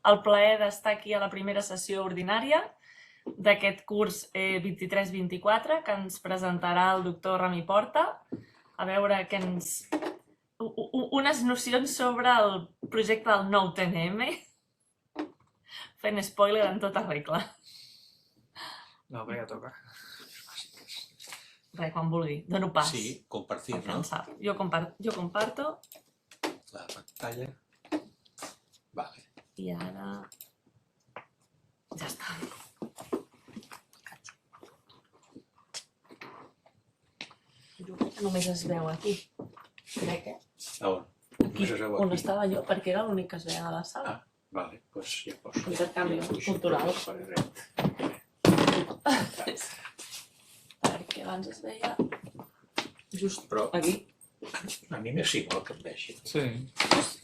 el plaer d'estar aquí a la primera sessió ordinària d'aquest curs 23-24 que ens presentarà el doctor Rami Porta, a veure què ens... unes nocions sobre el projecte del nou TNM, fent spoiler en tota regla. No, però ja toca. Res, quan vulgui, dono pas. Sí, compartir, ¿no? Jo comparto. La pantalla. Vale. I ara... ja està. Només es veu aquí. Crec, A on? Aquí, on estava jo, perquè era l'únic que es veia a la sala. Ah, vale, doncs ja poso. Intercanvi cultural. Perquè abans es veia just aquí. A mi m'és igual que em vegi. Sí.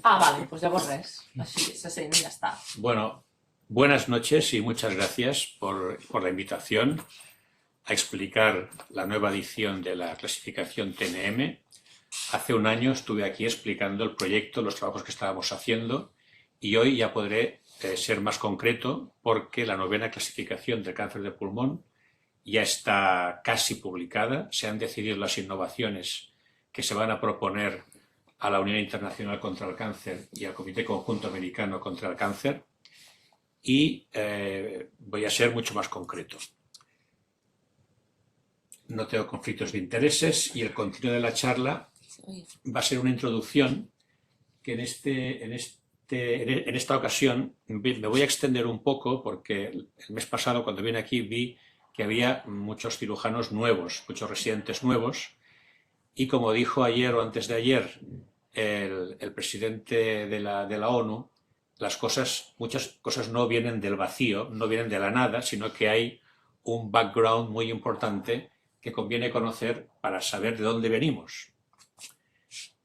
Ah, vale, pues llavors res. Així se sent i ja està. Bueno, buenas noches y muchas gracias por la invitación a explicar la nueva edición de la clasificación TNM. Hace un año estuve aquí explicando el proyecto, los trabajos que estábamos haciendo, y hoy ya podré ser más concreto porque la 9ª clasificación del cáncer de pulmón ya está casi publicada. Se han decidido las innovaciones que se van a proponer a la Unión Internacional contra el Cáncer y al Comité Conjunto Americano contra el Cáncer, y voy a ser mucho más concreto. No tengo conflictos de intereses y el contenido de la charla va a ser una introducción que en esta ocasión me voy a extender un poco porque el mes pasado cuando vine aquí vi que había muchos cirujanos nuevos, muchos residentes nuevos, y como dijo ayer o antes de ayer el presidente de la ONU, muchas cosas no vienen del vacío, no vienen de la nada, sino que hay un background muy importante que conviene conocer para saber de dónde venimos.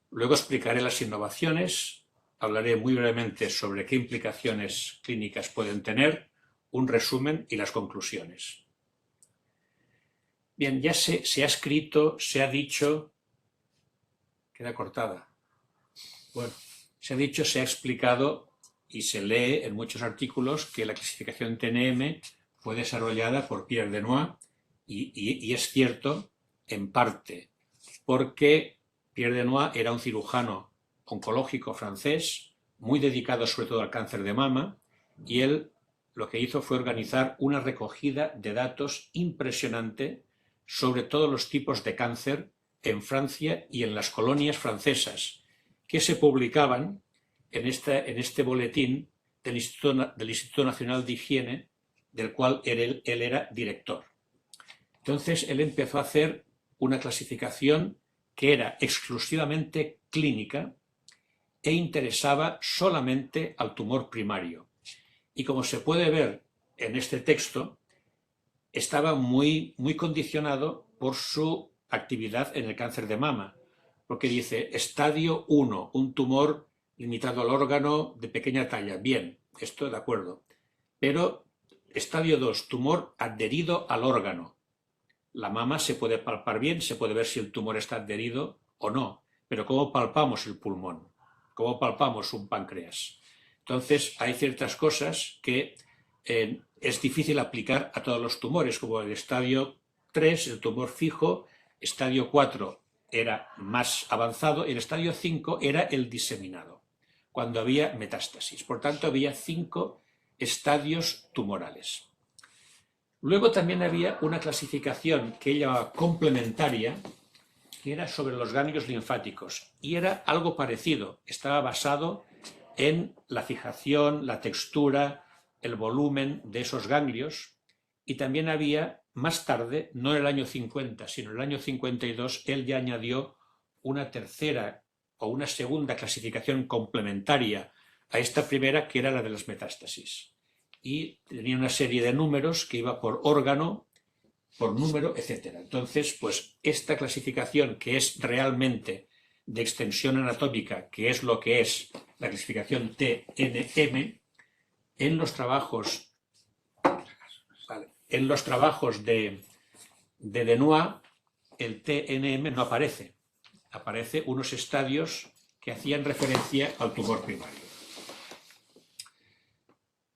Luego explicaré las innovaciones, hablaré muy brevemente sobre qué implicaciones clínicas pueden tener, un resumen y las conclusiones. Bien, ya se ha escrito, se ha dicho... Queda cortada. Bueno, se ha dicho, se ha explicado y se lee en muchos artículos que la clasificación TNM fue desarrollada por Pierre Denoy y es cierto en parte porque Pierre Denoy era un cirujano oncológico francés muy dedicado sobre todo al cáncer de mama, y él lo que hizo fue organizar una recogida de datos impresionante sobre todos los tipos de cáncer en Francia y en las colonias francesas, que se publicaban en este boletín del Instituto Nacional de Higiene, del cual él era director. Entonces él empezó a hacer una clasificación que era exclusivamente clínica e interesaba solamente al tumor primario. Y como se puede ver en este texto, estaba muy condicionado por su actividad en el cáncer de mama, porque dice estadio 1, un tumor limitado al órgano de pequeña talla. Bien, esto de acuerdo. Pero estadio 2, tumor adherido al órgano. La mama se puede palpar bien, se puede ver si el tumor está adherido o no, pero ¿cómo palpamos el pulmón? ¿Cómo palpamos un páncreas? Entonces hay ciertas cosas que es difícil aplicar a todos los tumores, como el estadio 3, el tumor fijo, estadio 4 era más avanzado, y el estadio 5 era el diseminado, cuando había metástasis. Por tanto, había 5 estadios tumorales. Luego también había una clasificación que ella llamaba complementaria, que era sobre los ganglios linfáticos, y era algo parecido, estaba basado en la fijación, la textura, el volumen de esos ganglios, y también había, más tarde, no en el año 50, sino en el año 52, él ya añadió una tercera o una segunda clasificación complementaria a esta primera, que era la de las metástasis. Y tenía una serie de números que iba por órgano, por número, etc. Entonces, pues esta clasificación, que es realmente de extensión anatómica, que es lo que es la clasificación TNM, en los trabajos de Denoy, el TNM no aparece. Aparece unos estadios que hacían referencia al tumor primario.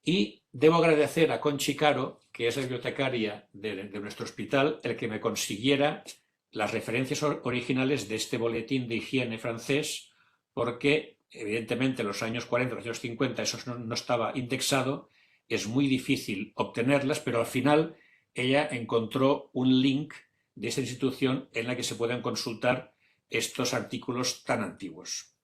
Y debo agradecer a Conchi Caro, que es la bibliotecaria de nuestro hospital, el que me consiguiera las referencias originales de este boletín de higiene francés, porque evidentemente en los años 40, los años 50 eso no estaba indexado, es muy difícil obtenerlas, pero al final ella encontró un link de esta institución en la que se pueden consultar estos artículos tan antiguos.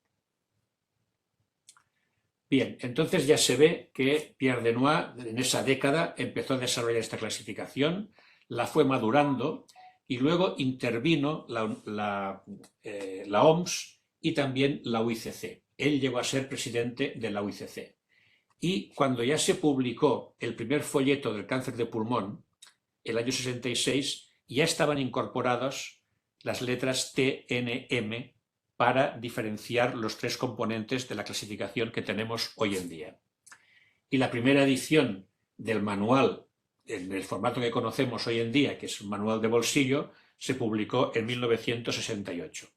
Bien, entonces ya se ve que Pierre Denoy en esa década empezó a desarrollar esta clasificación, la fue madurando y luego intervino la OMS y también la UICC. Él llegó a ser presidente de la UICC. Y cuando ya se publicó el primer folleto del cáncer de pulmón, el año 66, ya estaban incorporadas las letras TNM para diferenciar los tres componentes de la clasificación que tenemos hoy en día. Y la primera edición del manual, en el formato que conocemos hoy en día, que es un manual de bolsillo, se publicó en 1968.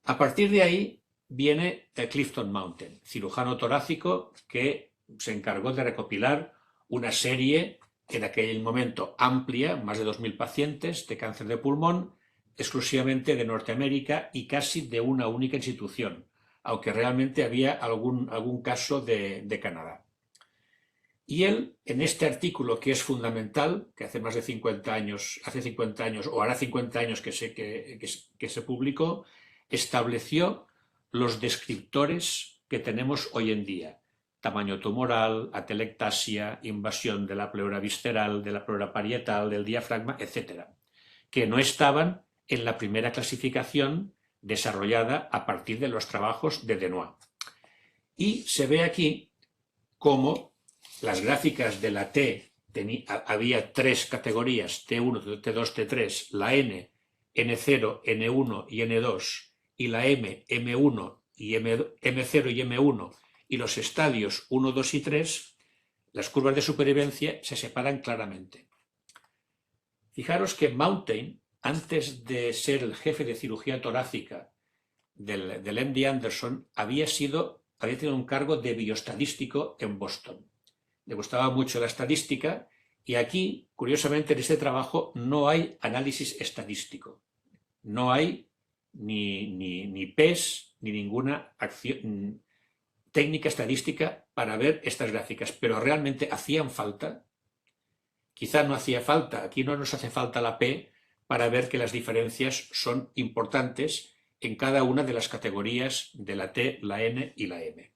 A partir de ahí viene Clifton Mountain, cirujano torácico que se encargó de recopilar una serie, en aquel momento amplia, más de 2.000 pacientes de cáncer de pulmón, exclusivamente de Norteamérica y casi de una única institución, aunque realmente había algún caso de Canadá. Y él, en este artículo que es fundamental, que hace más de 50 años, o hará 50 años que se publicó, estableció los descriptores que tenemos hoy en día: tamaño tumoral, atelectasia, invasión de la pleura visceral, de la pleura parietal, del diafragma, etc., que no estaban en la primera clasificación desarrollada a partir de los trabajos de Denoy. Y se ve aquí cómo las gráficas de la T, había tres categorías, T1, T2, T3, la N, N0, N1 y N2, y la M, M1 y M0 y M1, y los estadios 1, 2 y 3, las curvas de supervivencia se separan claramente. Fijaros que Mountain, antes de ser el jefe de cirugía torácica del MD Anderson, había tenido un cargo de bioestadístico en Boston. Le gustaba mucho la estadística y aquí, curiosamente, en este trabajo no hay análisis estadístico. No hay ni PES ni ninguna técnica estadística para ver estas gráficas, pero realmente hacían falta. Quizá no hacía falta, aquí no nos hace falta la P para ver que las diferencias son importantes en cada una de las categorías de la T, la N y la M.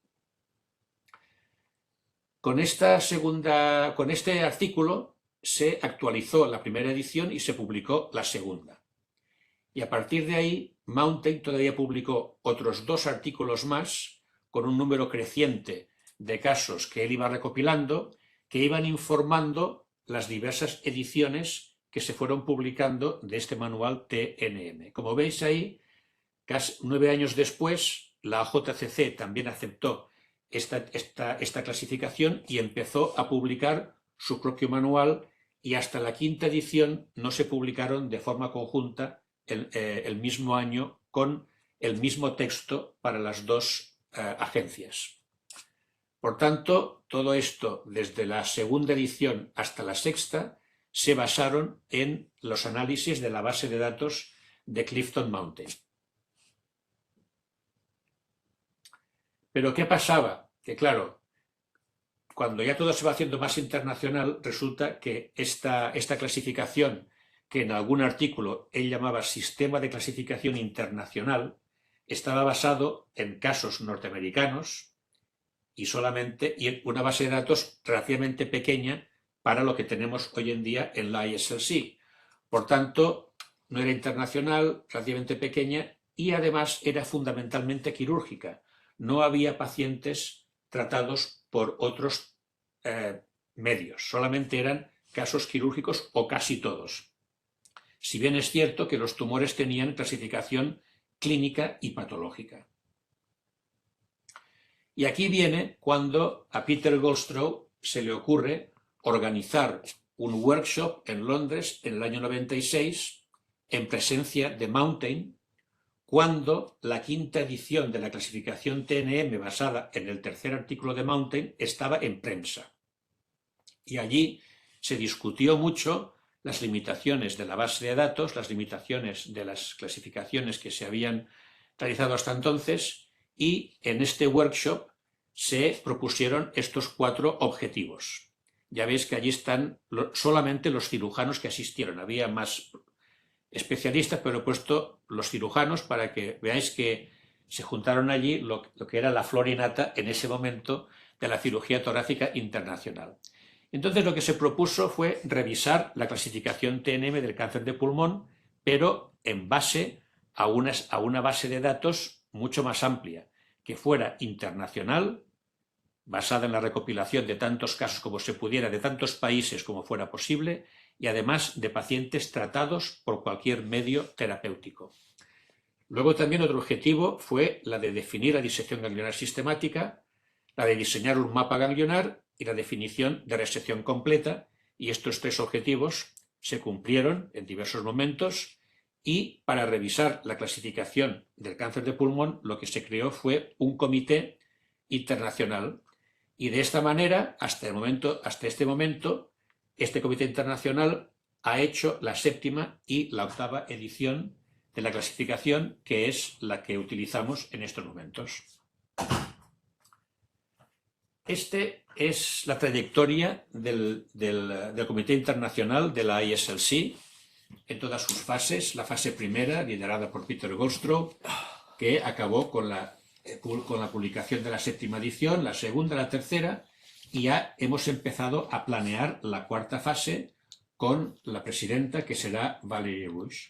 Con este artículo se actualizó la primera edición y se publicó la segunda. Y a partir de ahí, Mountain todavía publicó otros 2 artículos más, con un número creciente de casos que él iba recopilando, que iban informando las diversas ediciones que se fueron publicando de este manual TNM. Como veis ahí, casi 9 años después, la JCC también aceptó esta clasificación y empezó a publicar su propio manual, y hasta la 5ª edición no se publicaron de forma conjunta el mismo año con el mismo texto para las 2 agencias. Por tanto, todo esto, desde la 2ª edición hasta la 6ª, se basaron en los análisis de la base de datos de Clifton Mountain. Pero ¿qué pasaba? Que claro, cuando ya todo se va haciendo más internacional, resulta que esta clasificación, que en algún artículo él llamaba Sistema de Clasificación Internacional, estaba basado en casos norteamericanos y en una base de datos relativamente pequeña para lo que tenemos hoy en día en la ISLC. Por tanto, no era internacional, relativamente pequeña, y además era fundamentalmente quirúrgica. No había pacientes tratados por otros medios, solamente eran casos quirúrgicos o casi todos. Si bien es cierto que los tumores tenían clasificación clínica y patológica. Y aquí viene cuando a Peter Goldstrow se le ocurre organizar un workshop en Londres en el año 96 en presencia de Mountain, cuando la quinta edición de la clasificación TNM basada en el tercer artículo de Mountain estaba en prensa. Y allí se discutió mucho las limitaciones de la base de datos, las limitaciones de las clasificaciones que se habían realizado hasta entonces, y en este workshop se propusieron estos 4 objetivos. Ya veis que allí están solamente los cirujanos que asistieron. Había más especialistas, pero he puesto los cirujanos para que veáis que se juntaron allí lo que era la flora innata en ese momento de la cirugía torácica internacional. Entonces lo que se propuso fue revisar la clasificación TNM del cáncer de pulmón, pero en base a una base de datos mucho más amplia, que fuera internacional, basada en la recopilación de tantos casos como se pudiera, de tantos países como fuera posible, y además de pacientes tratados por cualquier medio terapéutico. Luego también otro objetivo fue la de definir la disección ganglionar sistemática, la de diseñar un mapa ganglionar y la definición de resección completa, y estos 3 objetivos se cumplieron en diversos momentos, y para revisar la clasificación del cáncer de pulmón lo que se creó fue un comité internacional, y de esta manera hasta este momento este comité internacional ha hecho la 7ª y la 8ª edición de la clasificación, que es la que utilizamos en estos momentos. Este es la trayectoria del Comité Internacional de la ISLC en todas sus fases. La fase primera, liderada por Peter Goldstraw, que acabó con la publicación de la 7ª edición, la segunda, la tercera, y ya hemos empezado a planear la 4ª fase con la presidenta, que será Valerie Bush.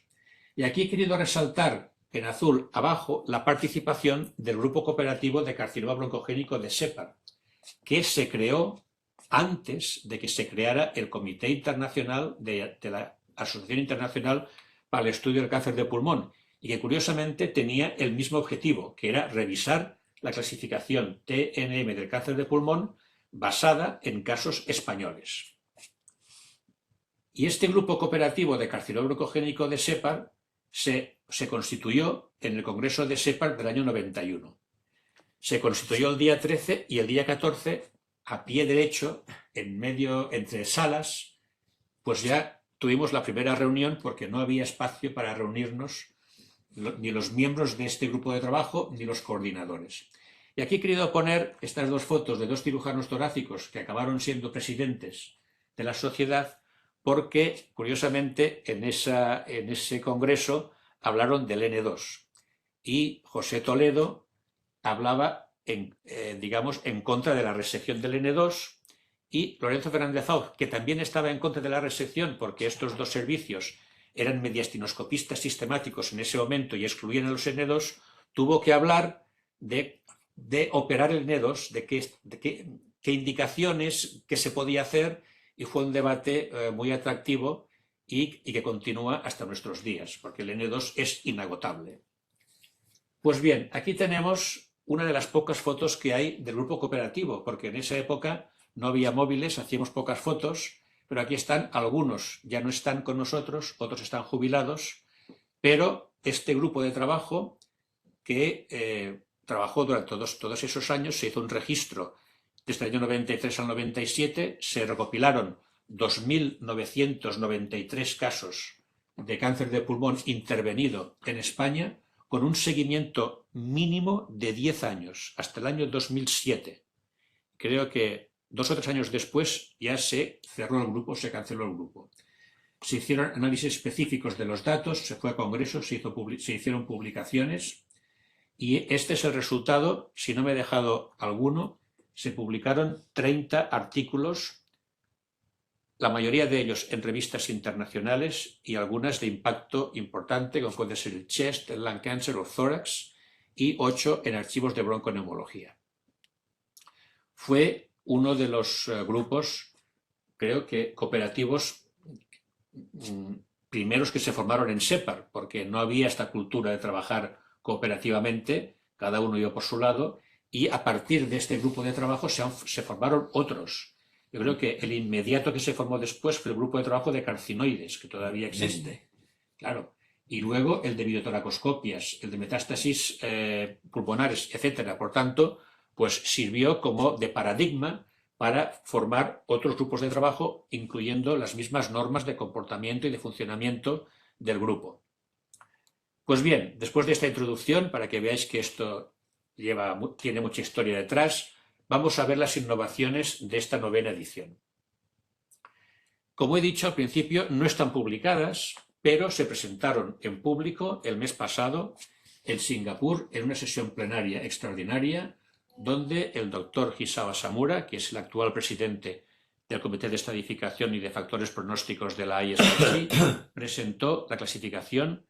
Y aquí he querido resaltar en azul abajo la participación del Grupo Cooperativo de Carcinoma Broncogénico de SEPAR, que se creó antes de que se creara el Comité Internacional de la Asociación Internacional para el Estudio del Cáncer de Pulmón, y que curiosamente tenía el mismo objetivo, que era revisar la clasificación TNM del cáncer de pulmón basada en casos españoles. Y este grupo cooperativo de carcinoma broncogénico de SEPAR se constituyó en el Congreso de SEPAR del año 91. Se constituyó el día 13 y el día 14, a pie derecho, entre salas, pues ya tuvimos la primera reunión, porque no había espacio para reunirnos ni los miembros de este grupo de trabajo ni los coordinadores. Y aquí he querido poner estas 2 fotos de 2 cirujanos torácicos que acabaron siendo presidentes de la sociedad, porque curiosamente en ese congreso hablaron del N2 y José Toledo hablaba en contra de la resección del N2, y Lorenzo Fernández Fauz, que también estaba en contra de la resección porque estos 2 servicios eran mediastinoscopistas sistemáticos en ese momento y excluían a los N2, tuvo que hablar de operar el N2, de qué indicaciones, qué se podía hacer, y fue un debate muy atractivo y que continúa hasta nuestros días, porque el N2 es inagotable. Pues bien, aquí tenemos una de las pocas fotos que hay del grupo cooperativo, porque en esa época no había móviles, hacíamos pocas fotos, pero aquí están algunos, ya no están con nosotros, otros están jubilados, pero este grupo de trabajo que trabajó durante todos esos años, se hizo un registro desde el año 93 al 97, se recopilaron 2.993 casos de cáncer de pulmón intervenido en España, con un seguimiento mínimo de 10 años, hasta el año 2007. Creo que 2 o 3 años después ya se cerró el grupo, se canceló el grupo. Se hicieron análisis específicos de los datos, se fue a congresos, se hicieron publicaciones, y este es el resultado. Si no me he dejado alguno, se publicaron 30 artículos, la mayoría de ellos en revistas internacionales y algunas de impacto importante, como puede ser el Chest, el Lung Cancer o Thorax, y 8 en archivos de bronconeumología. Fue uno de los grupos, creo que cooperativos, primeros que se formaron en SEPAR, porque no había esta cultura de trabajar cooperativamente, cada uno iba por su lado, y a partir de este grupo de trabajo se formaron otros. Yo creo que el inmediato que se formó después fue el grupo de trabajo de carcinoides, que todavía existe. Claro, y luego el de videotoracoscopias, el de metástasis pulmonares, etc. Por tanto, pues sirvió como de paradigma para formar otros grupos de trabajo, incluyendo las mismas normas de comportamiento y de funcionamiento del grupo. Pues bien, después de esta introducción, para que veáis que esto tiene mucha historia detrás, vamos a ver las innovaciones de esta 9ª edición. Como he dicho al principio, no están publicadas, pero se presentaron en público el mes pasado en Singapur en una sesión plenaria extraordinaria donde el doctor Hisawa Samura, que es el actual presidente del Comité de Estadificación y de Factores Pronósticos de la ISRC, presentó la clasificación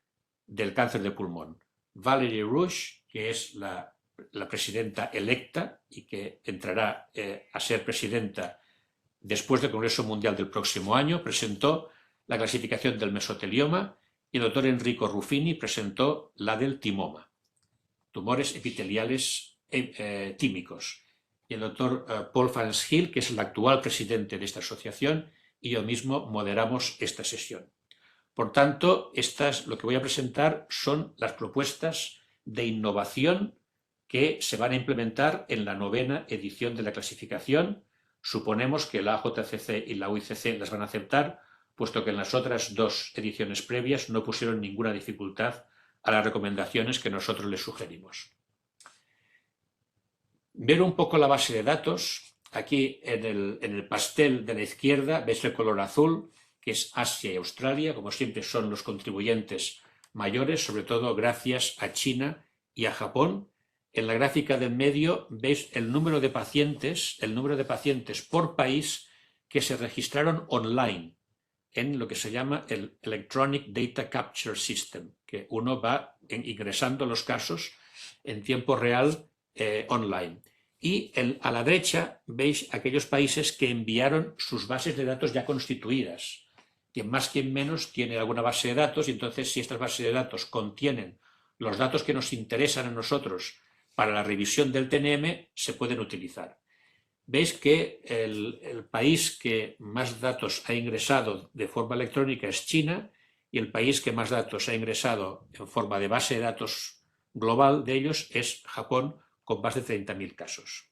del cáncer de pulmón. Valerie Rouge, que es la presidenta electa y que entrará a ser presidenta después del Congreso Mundial del próximo año, presentó la clasificación del mesotelioma y el doctor Enrico Ruffini presentó la del timoma, tumores epiteliales tímicos. Y el doctor Paul Farnshill, que es el actual presidente de esta asociación, y yo mismo moderamos esta sesión. Por tanto, lo que voy a presentar son las propuestas de innovación que se van a implementar en la 9ª edición de la clasificación. Suponemos que la AJCC y la UICC las van a aceptar, puesto que en las otras 2 ediciones previas no pusieron ninguna dificultad a las recomendaciones que nosotros les sugerimos. Ver un poco la base de datos. Aquí en el pastel de la izquierda veis el color azul, que es Asia y Australia, como siempre son los contribuyentes mayores, sobre todo gracias a China y a Japón. En la gráfica del medio veis el número de pacientes por país que se registraron online en lo que se llama el Electronic Data Capture System, que uno va ingresando los casos en tiempo real online. Y a la derecha veis aquellos países que enviaron sus bases de datos ya constituidas. Quien más, quien menos tiene alguna base de datos, y entonces si estas bases de datos contienen los datos que nos interesan a nosotros para la revisión del TNM, se pueden utilizar. Veis que el país que más datos ha ingresado de forma electrónica es China, y el país que más datos ha ingresado en forma de base de datos global de ellos es Japón, con más de 30.000 casos.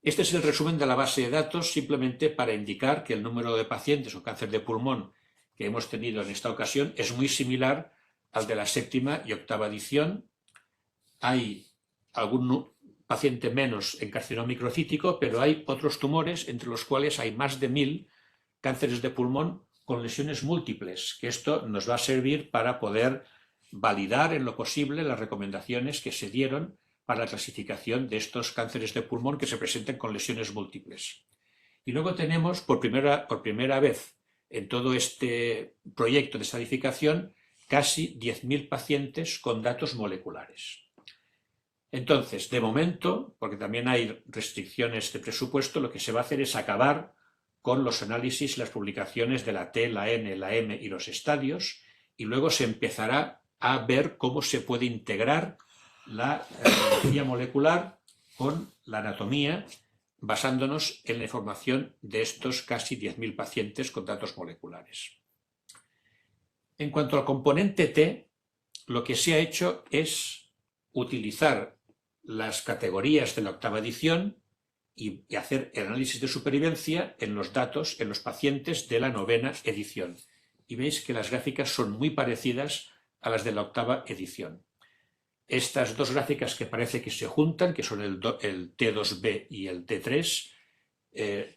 Este es el resumen de la base de datos, simplemente para indicar que el número de pacientes con cáncer de pulmón que hemos tenido en esta ocasión es muy similar al de la 7ª y 8ª edición. Hay algún paciente menos en carcinoma microcítico, pero hay otros tumores, entre los cuales hay más de 1.000 cánceres de pulmón con lesiones múltiples, que esto nos va a servir para poder validar en lo posible las recomendaciones que se dieron para la clasificación de estos cánceres de pulmón que se presenten con lesiones múltiples. Y luego tenemos por primera vez en todo este proyecto de estadificación casi 10.000 pacientes con datos moleculares. Entonces, de momento, porque también hay restricciones de presupuesto, lo que se va a hacer es acabar con los análisis, las publicaciones de la T, la N, la M y los estadios, y luego se empezará a ver cómo se puede integrar la biología molecular con la anatomía, basándonos en la información de estos casi 10.000 pacientes con datos moleculares. En cuanto al componente T, lo que se ha hecho es utilizar las categorías de la 8ª edición y hacer el análisis de supervivencia en los datos, en los pacientes de la 9ª edición. Y veis que las gráficas son muy parecidas a las de la 8ª edición. Estas 2 gráficas que parece que se juntan, que son el T2B y el T3,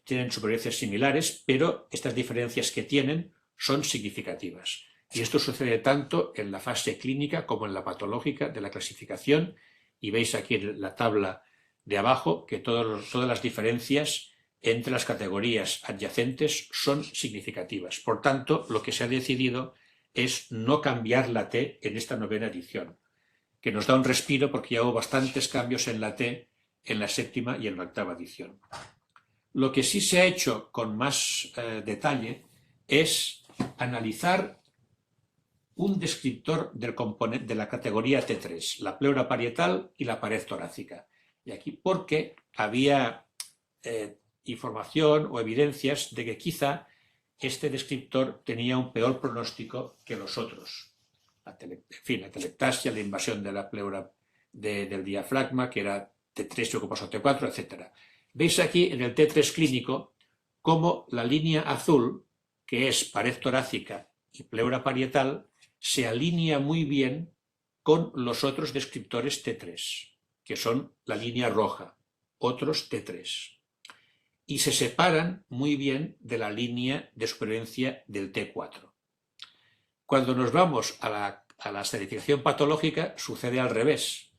tienen supervivencias similares, pero estas diferencias que tienen son significativas. Y esto sucede tanto en la fase clínica como en la patológica de la clasificación, y veis aquí en la tabla de abajo que todas las diferencias entre las categorías adyacentes son significativas. Por tanto, lo que se ha decidido es no cambiar la T en esta 9ª edición, que nos da un respiro porque ya hubo bastantes cambios en la T en la 7ª y en la 8ª edición. Lo que sí se ha hecho con más detalle es analizar un descriptor del componente de la categoría T3, la pleura parietal y la pared torácica. Y aquí porque había información o evidencias de que quizá este descriptor tenía un peor pronóstico que los otros. En fin, la atelectasia, la invasión de la pleura del diafragma, que era T3 y ocupasó T4, etc. Veis aquí en el T3 clínico cómo la línea azul, que es pared torácica y pleura parietal, se alinea muy bien con los otros descriptores T3, que son la línea roja, otros T3. Y se separan muy bien de la línea de supervivencia del T4. Cuando nos vamos a la estratificación patológica, sucede al revés.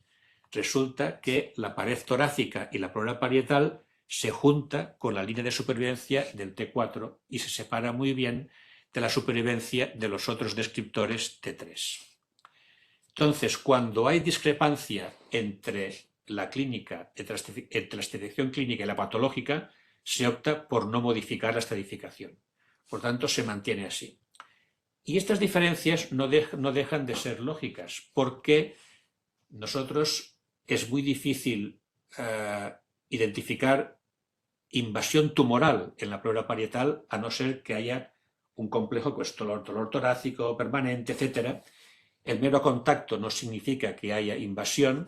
Resulta que la pared torácica y la pleura parietal se junta con la línea de supervivencia del T4 y se separa muy bien de la supervivencia de los otros descriptores T3. Entonces, cuando hay discrepancia entre la clínica, entre la estratificación clínica y la patológica, se opta por no modificar la estratificación. Por tanto, se mantiene así. Y estas diferencias no dejan de ser lógicas, porque nosotros es muy difícil identificar invasión tumoral en la pleura parietal, a no ser que haya un complejo, pues dolor torácico permanente, etc. El mero contacto no significa que haya invasión.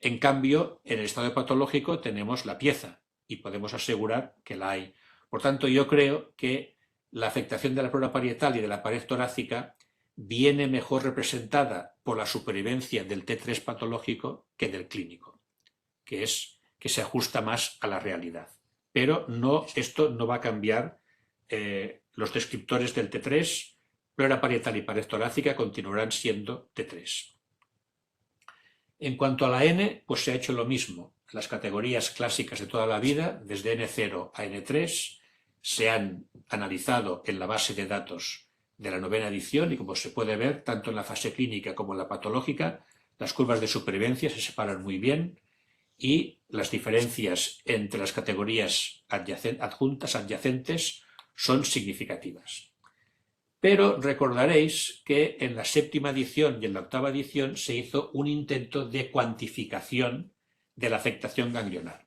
En cambio, en el estado patológico tenemos la pieza y podemos asegurar que la hay. Por tanto, yo creo que la afectación de la pleura parietal y de la pared torácica viene mejor representada por la supervivencia del T3 patológico que del clínico, que se ajusta más a la realidad. Pero esto no va a cambiar los descriptores del T3, pleura parietal y pared torácica continuarán siendo T3. En cuanto a la N, pues se ha hecho lo mismo. Las categorías clásicas de toda la vida, desde N0 a N3, se han analizado en la base de datos de la 9ª edición y, como se puede ver, tanto en la fase clínica como en la patológica, las curvas de supervivencia se separan muy bien y las diferencias entre las categorías adyacentes son significativas. Pero recordaréis que en la 7ª edición y en la 8ª edición se hizo un intento de cuantificación de la afectación ganglionar.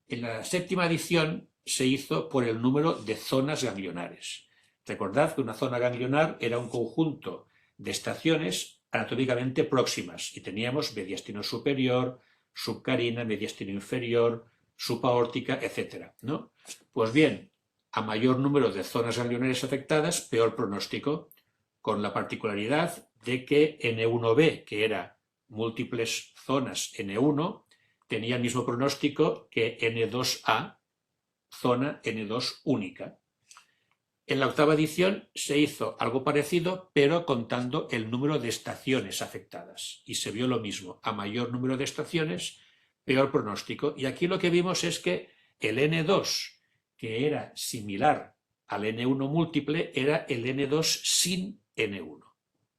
En la 7ª edición se hizo por el número de zonas ganglionares. Recordad que una zona ganglionar era un conjunto de estaciones anatómicamente próximas y teníamos mediastino superior, subcarina, mediastino inferior, subaórtica, etc., ¿no? Pues bien, a mayor número de zonas ganglionares afectadas, peor pronóstico, con la particularidad de que N1B, que era múltiples zonas N1, tenía el mismo pronóstico que N2A, zona N2 única. En la 8ª edición se hizo algo parecido, pero contando el número de estaciones afectadas. Y se vio lo mismo, a mayor número de estaciones, peor pronóstico. Y aquí lo que vimos es que el N2, que era similar al N1 múltiple, era el N2 sin N1.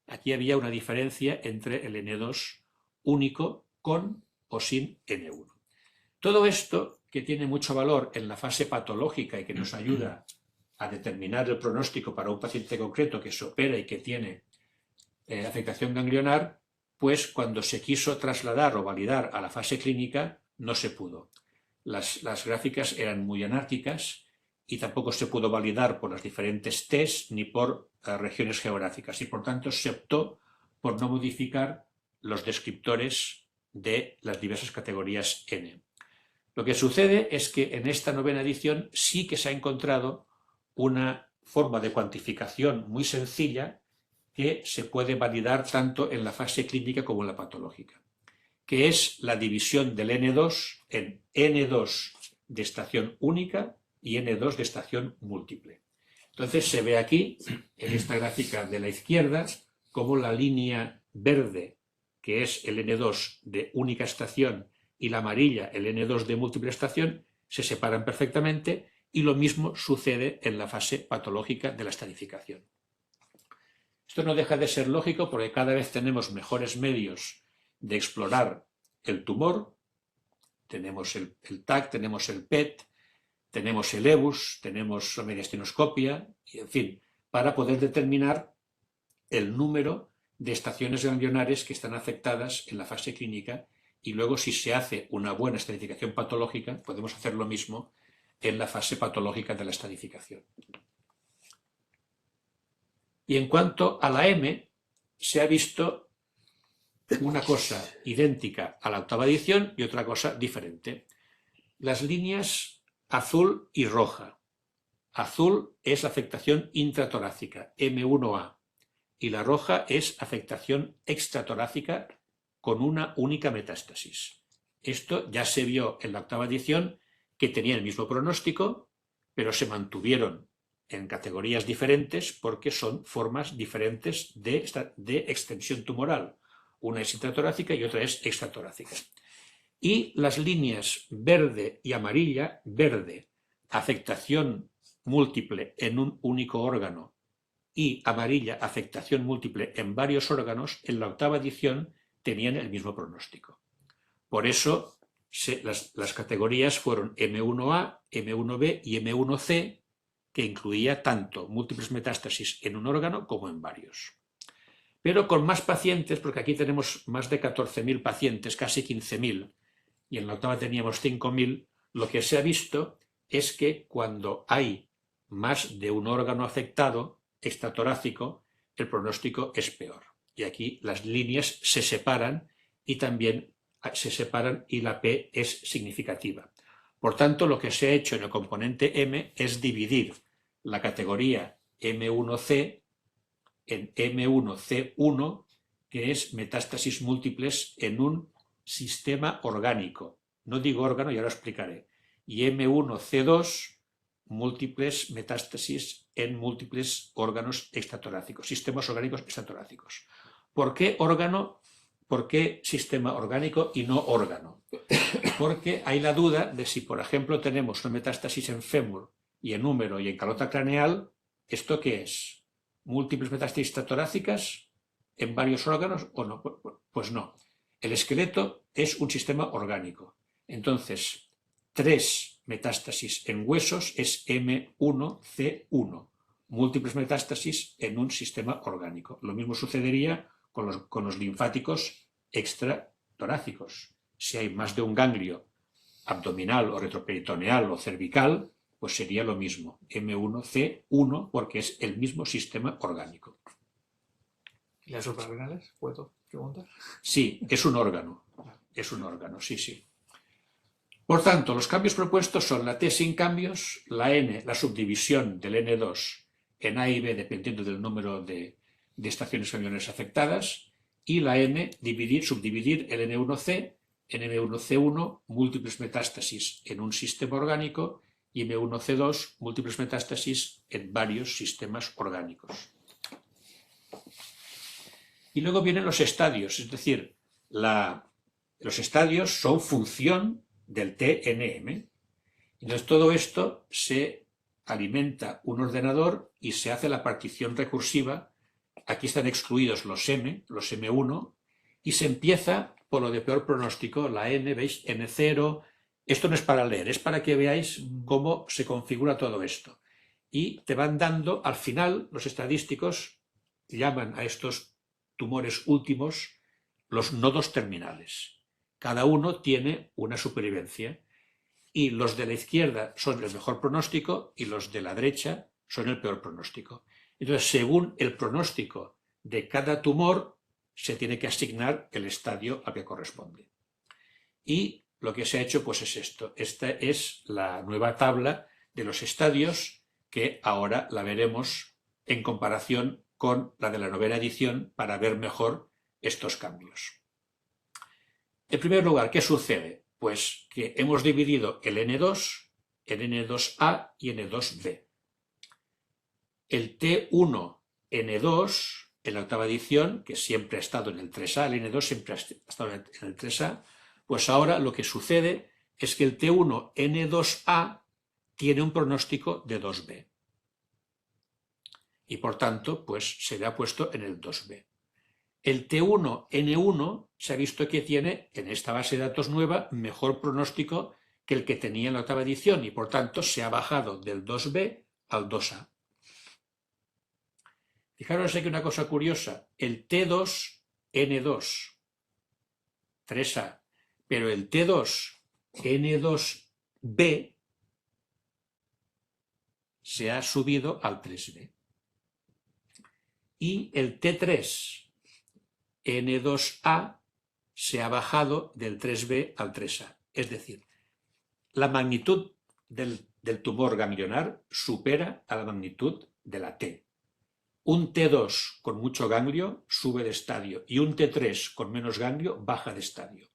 Aquí había una diferencia entre el N2 único con o sin N1. Todo esto, que tiene mucho valor en la fase patológica y que nos ayuda a determinar el pronóstico para un paciente concreto que se opera y que tiene afectación ganglionar, pues cuando se quiso trasladar o validar a la fase clínica no se pudo. Las gráficas eran muy anárquicas y tampoco se pudo validar por las diferentes T's ni por regiones geográficas y por tanto se optó por no modificar los descriptores de las diversas categorías N. Lo que sucede es que en esta 9ª edición sí que se ha encontrado una forma de cuantificación muy sencilla que se puede validar tanto en la fase clínica como en la patológica, que es la división del N2 en N2 de estación única y N2 de estación múltiple. Entonces se ve aquí, en esta gráfica de la izquierda, como la línea verde, que es el N2 de única estación, y la amarilla, el N2 de múltiple estación, se separan perfectamente y lo mismo sucede en la fase patológica de la estratificación. Esto no deja de ser lógico porque cada vez tenemos mejores medios de explorar el tumor. Tenemos el TAC, tenemos el PET, tenemos el EBUS, tenemos la mediastinoscopia, y en fin, para poder determinar el número de estaciones ganglionares que están afectadas en la fase clínica y luego si se hace una buena estratificación patológica podemos hacer lo mismo en la fase patológica de la estratificación. Y en cuanto a la M, se ha visto una cosa idéntica a la octava edición y otra cosa diferente. Las líneas azul y roja. Azul es afectación intratorácica, M1A, y la roja es afectación extratorácica con una única metástasis. Esto ya se vio en la octava edición, que tenía el mismo pronóstico, pero se mantuvieron en categorías diferentes porque son formas diferentes de extensión tumoral. Una es intratorácica y otra es extratorácica. Y las líneas verde y amarilla, verde, afectación múltiple en un único órgano, y amarilla, afectación múltiple en varios órganos, en la octava edición tenían el mismo pronóstico. Por eso las categorías fueron M1A, M1B y M1C, que incluía tanto múltiples metástasis en un órgano como en varios. Pero con más pacientes, porque aquí tenemos más de 14.000 pacientes, casi 15.000, y en la octava teníamos 5.000, lo que se ha visto es que cuando hay más de un órgano afectado, extratorácico, el pronóstico es peor. Y aquí las líneas se separan y también se separan y la P es significativa. Por tanto, lo que se ha hecho en el componente M es dividir la categoría M1C en M1C1, que es metástasis múltiples en un sistema orgánico. No digo órgano, ya lo explicaré. Y M1C2, múltiples metástasis en múltiples órganos extratorácicos, sistemas orgánicos extratorácicos. ¿Por qué órgano? ¿Por qué sistema orgánico y no órgano? Porque hay la duda de si, por ejemplo, tenemos una metástasis en fémur y en húmero y en calota craneal, ¿esto qué es? ¿Múltiples metástasis extratorácicas en varios órganos o no? Pues no. El esqueleto es un sistema orgánico. Entonces, 3 metástasis en huesos es M1C1. Múltiples metástasis en un sistema orgánico. Lo mismo sucedería con los linfáticos extratorácicos. Si hay más de un ganglio abdominal o retroperitoneal o cervical, pues sería lo mismo, M1C1, porque es el mismo sistema orgánico. ¿Y las suprarrenales? ¿Puedo preguntar? Sí, es un órgano, sí, sí. Por tanto, los cambios propuestos son la T sin cambios, la N, la subdivisión del N2 en A y B dependiendo del número de estaciones ganglionares afectadas, y la M, subdividir el N1C en M1C1, múltiples metástasis en un sistema orgánico, y M1C2, múltiples metástasis en varios sistemas orgánicos. Y luego vienen los estadios, es decir, los estadios son función del TNM. Entonces todo esto se alimenta un ordenador y se hace la partición recursiva. Aquí están excluidos los M1, y se empieza por lo de peor pronóstico, la N, ¿veis? N0. Esto no es para leer, es para que veáis cómo se configura todo esto. Y te van dando, al final, los estadísticos llaman a estos tumores últimos los nodos terminales. Cada uno tiene una supervivencia y los de la izquierda son el mejor pronóstico y los de la derecha son el peor pronóstico. Entonces, según el pronóstico de cada tumor, se tiene que asignar el estadio al que corresponde. Y lo que se ha hecho pues es esto. Esta es la nueva tabla de los estadios, que ahora la veremos en comparación con la de la novena edición para ver mejor estos cambios. En primer lugar, ¿qué sucede? Pues que hemos dividido el N2 en N2A y N2B. El T1N2, en la octava edición, que siempre ha estado en el 3A, el N2 siempre ha estado en el 3A, pues ahora lo que sucede es que el T1N2A tiene un pronóstico de 2B. Y por tanto, pues se le ha puesto en el 2B. El T1N1 se ha visto que tiene, en esta base de datos nueva, mejor pronóstico que el que tenía en la octava edición y por tanto se ha bajado del 2B al 2A. Fijaros aquí una cosa curiosa, el T2N2, 3A, pero el T2N2B se ha subido al 3B. y el T3N2A se ha bajado del 3B al 3A. Es decir, la magnitud del tumor ganglionar supera a la magnitud de la T. Un T2 con mucho ganglio sube de estadio y un T3 con menos ganglio baja de estadio.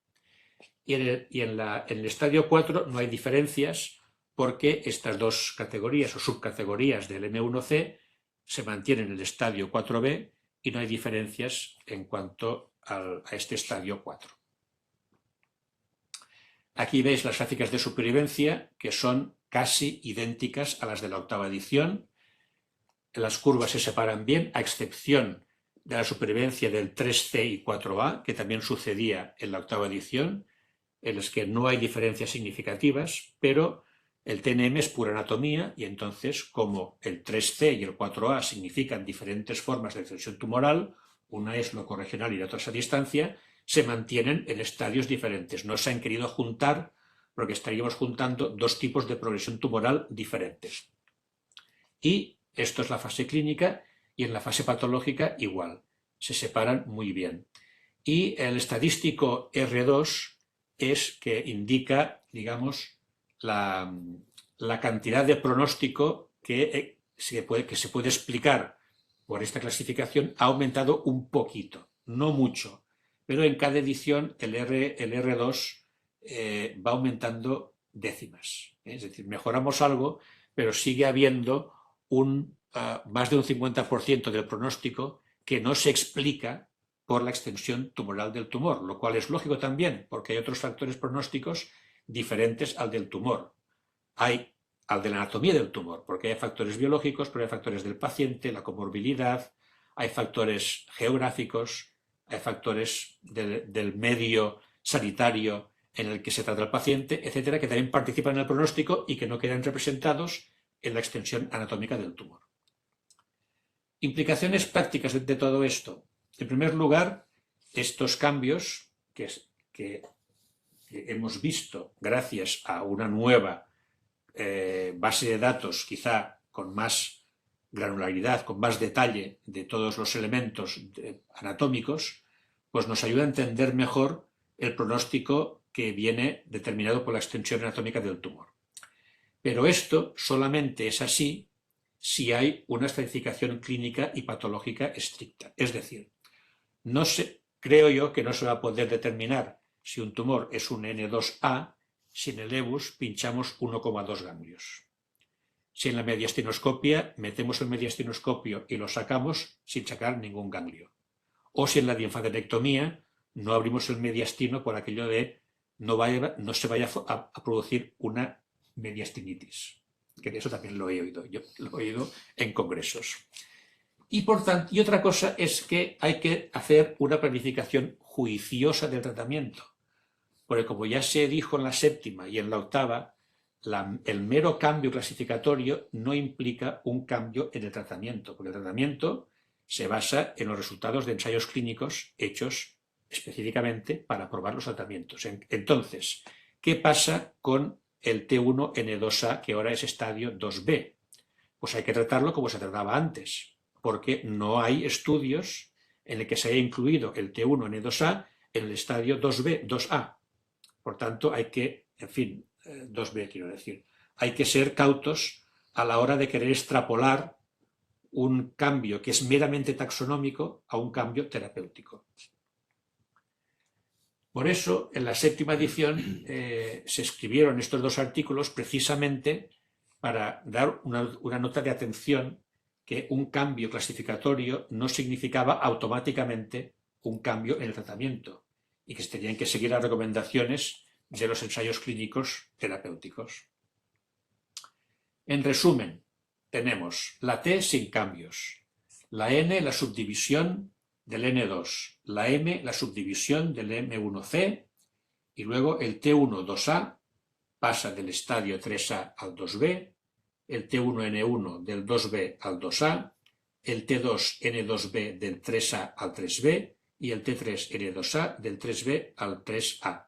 Y en el estadio 4 no hay diferencias porque estas dos categorías o subcategorías del M1C se mantienen en el estadio 4B y no hay diferencias en cuanto a este estadio 4. Aquí veis las gráficas de supervivencia que son casi idénticas a las de la octava edición. Las curvas se separan bien, a excepción de la supervivencia del 3C y 4A, que también sucedía en la octava edición, en las que no hay diferencias significativas, pero el TNM es pura anatomía y entonces, como el 3C y el 4A significan diferentes formas de extensión tumoral, una es locorregional y la otra es a distancia, se mantienen en estadios diferentes. No se han querido juntar porque estaríamos juntando dos tipos de progresión tumoral diferentes. Y esto es la fase clínica y en la fase patológica igual. Se separan muy bien. Y el estadístico R2 es que indica, digamos, la cantidad de pronóstico que se puede explicar por esta clasificación ha aumentado un poquito, no mucho, pero en cada edición el R2 va aumentando décimas. Es decir, mejoramos algo, pero sigue habiendo más de un 50% del pronóstico que no se explica por la extensión tumoral del tumor, lo cual es lógico también, porque hay otros factores pronósticos diferentes al del tumor. Hay al de la anatomía del tumor, porque hay factores biológicos, pero hay factores del paciente, la comorbilidad, hay factores geográficos, hay factores del medio sanitario en el que se trata el paciente, etcétera, que también participan en el pronóstico y que no quedan representados en la extensión anatómica del tumor. Implicaciones prácticas de todo esto. En primer lugar, estos cambios que hemos visto gracias a una nueva base de datos, quizá con más granularidad, con más detalle de todos los elementos anatómicos, pues nos ayuda a entender mejor el pronóstico que viene determinado por la extensión anatómica del tumor. Pero esto solamente es así si hay una estratificación clínica y patológica estricta. Es decir, creo yo que no se va a poder determinar si un tumor es un N2A si en el EBUS pinchamos 1,2 ganglios. Si en la mediastinoscopia metemos el mediastinoscopio y lo sacamos sin sacar ningún ganglio. O si en la linfadenectomía no abrimos el mediastino por aquello de no se vaya a producir una mediastinitis. Que de eso también lo he oído. Yo lo he oído en congresos. Y otra cosa es que hay que hacer una planificación juiciosa del tratamiento. Porque como ya se dijo en la séptima y en la octava, el mero cambio clasificatorio no implica un cambio en el tratamiento, porque el tratamiento se basa en los resultados de ensayos clínicos hechos específicamente para probar los tratamientos. Entonces, ¿qué pasa con el T1N2A, que ahora es estadio 2B? Pues hay que tratarlo como se trataba antes, porque no hay estudios en el que se haya incluido el T1N2A en el estadio 2B, 2A. Por tanto, hay que, 2B quiero decir, hay que ser cautos a la hora de querer extrapolar un cambio que es meramente taxonómico a un cambio terapéutico. Por eso, en la séptima edición se escribieron estos dos artículos precisamente para dar una nota de atención que un cambio clasificatorio no significaba automáticamente un cambio en el tratamiento y que se tenían que seguir las recomendaciones de los ensayos clínicos terapéuticos. En resumen, tenemos la T sin cambios, la N la subdivisión del N2, la M la subdivisión del M1C y luego el T1-2A pasa del estadio 3A al 2B, el T1N1 del 2B al 2A, el T2N2B del 3A al 3B y el T3N2A del 3B al 3A.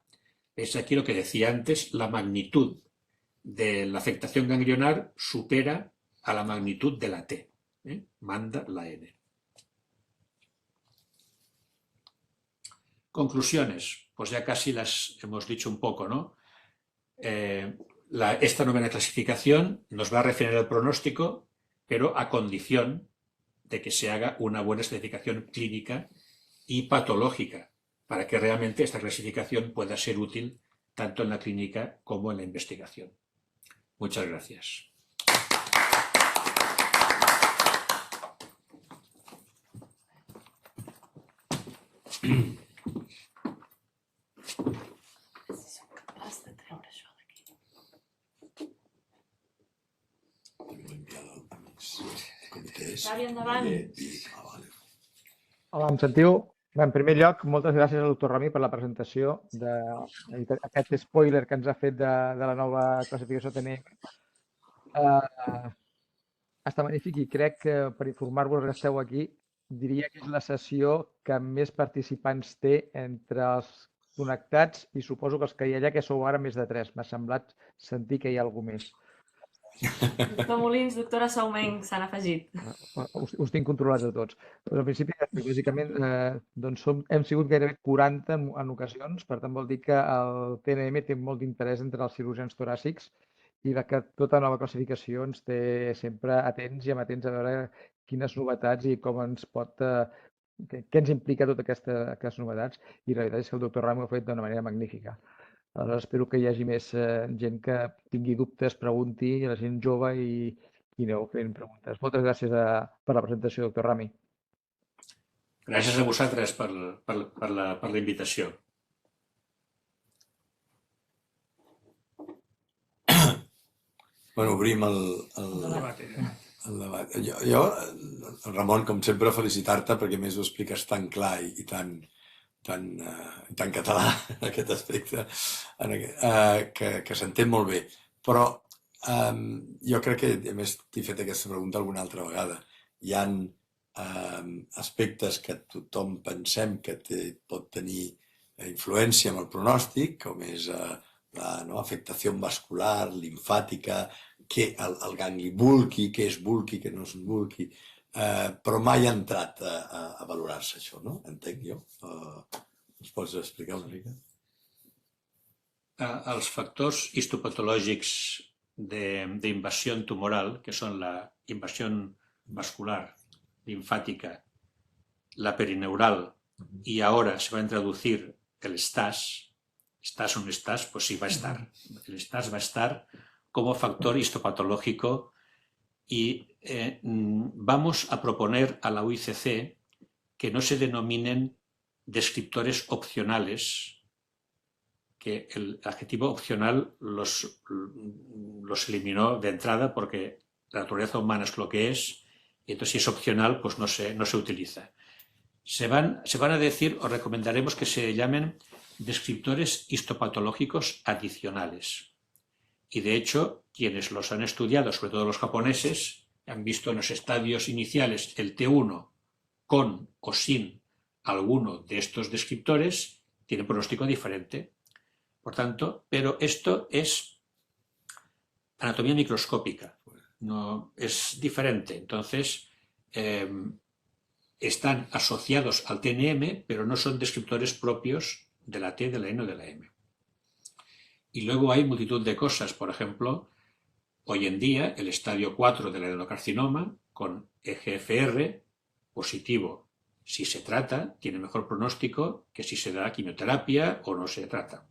Es aquí lo que decía antes, la magnitud de la afectación ganglionar supera a la magnitud de la T. Manda la N. Conclusiones, pues ya casi las hemos dicho un poco, ¿no? Esta novena clasificación nos va a referir al pronóstico, pero a condición de que se haga una buena estratificación clínica y patológica, para que realmente esta clasificación pueda ser útil tanto en la clínica como en la investigación. Muchas gracias. Has de treure això d'aquí. Xavi, endavant. Hola, em sentiu? Bé, en primer lloc, moltes gràcies al doctor Rami per la presentació d'aquest spoiler que ens ha fet de la nova classificació TNM. Està magnífic i crec que per informar-vos que esteu aquí, diria que és la sessió que més participants té entre els connectats i suposo que els que hi ha allà, que sou ara més de 3. M'ha semblat sentir que hi ha algú més. Doctor Molins, doctora Saumeng s'han afegit. Us tinc controlats a tots. Però en principi, bàsicament, doncs hem sigut gairebé 40 en ocasions, per tant vol dir que el TNM té molt d'interès entre els cirurgians toràcics i que tota nova classificació ens té sempre atents i amatents a veure quines novetats i com ens pot... què ens implica totes aquestes novetats, i la veritat és que el doctor Rami ho ha fet d'una manera magnífica. Aleshores, espero que hi hagi més gent que tingui dubtes, pregunti, la gent jove i aneu fent preguntes. Moltes gràcies per la presentació, doctor Rami. Gràcies a vosaltres per la invitació. Bueno, obrim el debat. Jo, Ramon, com sempre, felicitar-te perquè més ho expliques tan clar i tan català en aquest aspecte, que s'entén molt bé. Però jo crec que, a més, t'he fet aquesta pregunta alguna altra vegada. Hi ha aspectes que tothom pensem que pot tenir influència amb el pronòstic, com és afectació vascular, limfàtica, el gangli bulky, què és bulky, què no és bulky, però mai ha entrat a valorar-se això, no? Entenc jo. Ens pots explicar una mica? Els factors histopatològics d'invasió tumoral, que són la invasió vascular, linfática, la perineural y ahora se va a introducir el STAS. ¿Estás o no estás? Pues sí va a estar. El STAS va a estar como factor histopatológico y vamos a proponer a la UICC que no se denominen descriptores opcionales, que el adjetivo opcional los eliminó de entrada porque la naturaleza humana es lo que es y entonces si es opcional pues no se utiliza. Se van a decir, o recomendaremos que se llamen descriptores histopatológicos adicionales. Y de hecho, quienes los han estudiado, sobre todo los japoneses, han visto en los estadios iniciales el T1 con o sin alguno de estos descriptores, tiene pronóstico diferente. Por tanto, pero esto es anatomía microscópica, no es diferente. Entonces, están asociados al TNM, pero no son descriptores propios de la T, de la N o de la M. Y luego hay multitud de cosas, por ejemplo, hoy en día el estadio 4 del adenocarcinoma con EGFR positivo, si se trata, tiene mejor pronóstico que si se da quimioterapia o no se trata.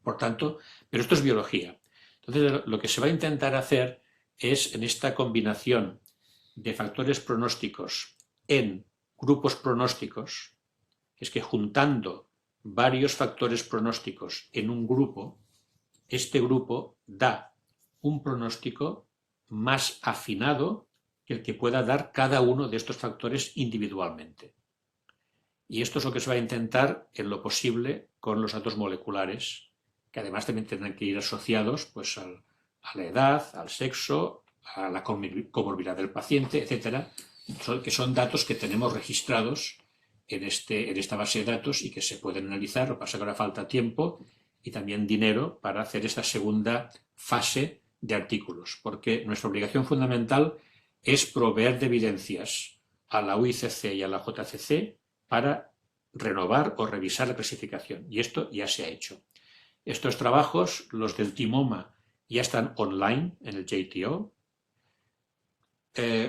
Por tanto, pero esto es biología. Entonces, lo que se va a intentar hacer es, en esta combinación de factores pronósticos en grupos pronósticos, es que juntando varios factores pronósticos en un grupo, este grupo da un pronóstico más afinado que el que pueda dar cada uno de estos factores individualmente. Y esto es lo que se va a intentar en lo posible con los datos moleculares, que además también tendrán que ir asociados pues, a la edad, al sexo, a la comorbilidad del paciente, etcétera, que son datos que tenemos registrados en esta base de datos y que se pueden analizar. Lo que pasa es que ahora falta tiempo y también dinero para hacer esta segunda fase de artículos, porque nuestra obligación fundamental es proveer de evidencias a la UICC y a la JCC para renovar o revisar la clasificación. Y esto ya se ha hecho. Estos trabajos, los del TIMOMA, ya están online en el JTO.